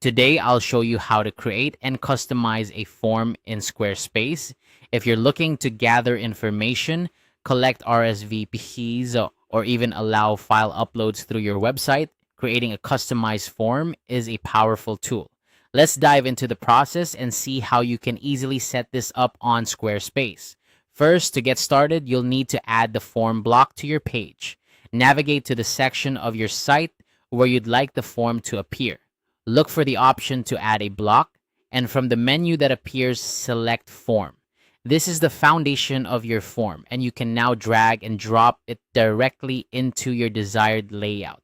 Today, I'll show you how to create and customize a form in Squarespace. If you're looking to gather information, collect RSVPs, or even allow file uploads through your website, creating a customized form is a powerful tool. Let's dive into the process and see how you can easily set this up on Squarespace. First, to get started, you'll need to add the form block to your page. Navigate to the section of your site where you'd like the form to appear. Look for the option to add a block, and from the menu that appears, select Form. This is the foundation of your form, and you can now drag and drop it directly into your desired layout.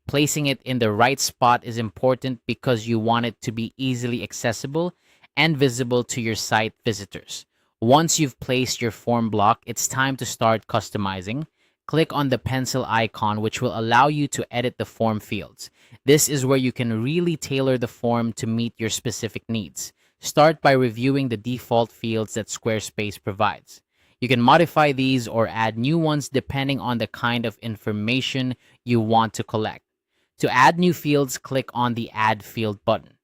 Placing it in the right spot is important because you want it to be easily accessible and visible to your site visitors. Once you've placed your form block, it's time to start customizing. Click on the pencil icon, which will allow you to edit the form fields. This is where you can really tailor the form to meet your specific needs. Start by reviewing the default fields that Squarespace provides. You can modify these or add new ones depending on the kind of information you want to collect. To add new fields, click on the Add Field button.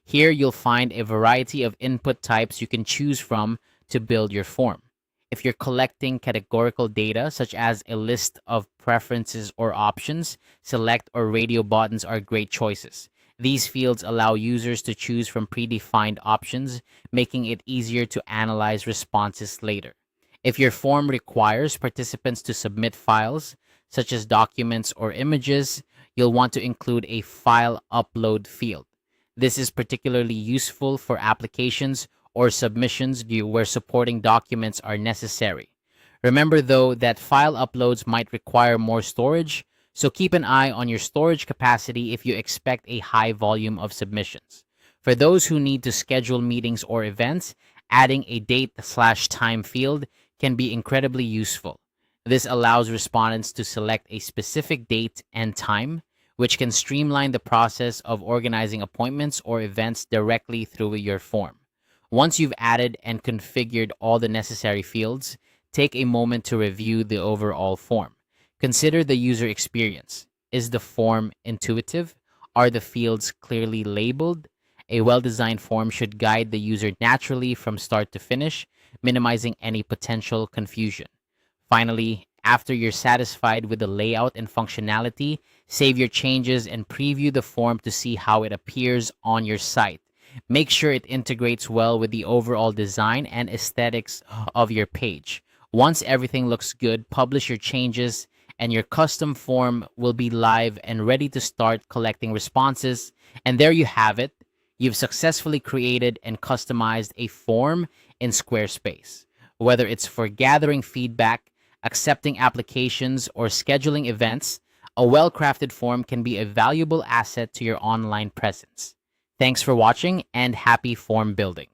Here you'll find a variety of input types you can choose from to build your form. If you're collecting categorical data, such as a list of preferences or options, select or radio buttons are great choices. These fields allow users to choose from predefined options, making it easier to analyze responses later. If your form requires participants to submit files, such as documents or images, you'll want to include a file upload field. This is particularly useful for applications or submissions where supporting documents are necessary. Remember, though, that file uploads might require more storage, so keep an eye on your storage capacity if you expect a high volume of submissions. For those who need to schedule meetings or events, adding a date/time field can be incredibly useful. This allows respondents to select a specific date and time, which can streamline the process of organizing appointments or events directly through your form. Once you've added and configured all the necessary fields, take a moment to review the overall form. Consider the user experience. Is the form intuitive? Are the fields clearly labeled? A well-designed form should guide the user naturally from start to finish, minimizing any potential confusion. Finally, after you're satisfied with the layout and functionality, save your changes and preview the form to see how it appears on your site. Make sure it integrates well with the overall design and aesthetics of your page. Once everything looks good, publish your changes, and your custom form will be live and ready to start collecting responses. And there you have it. You've successfully created and customized a form in Squarespace. Whether it's for gathering feedback, accepting applications, or scheduling events, a well-crafted form can be a valuable asset to your online presence. Thanks for watching and happy form building.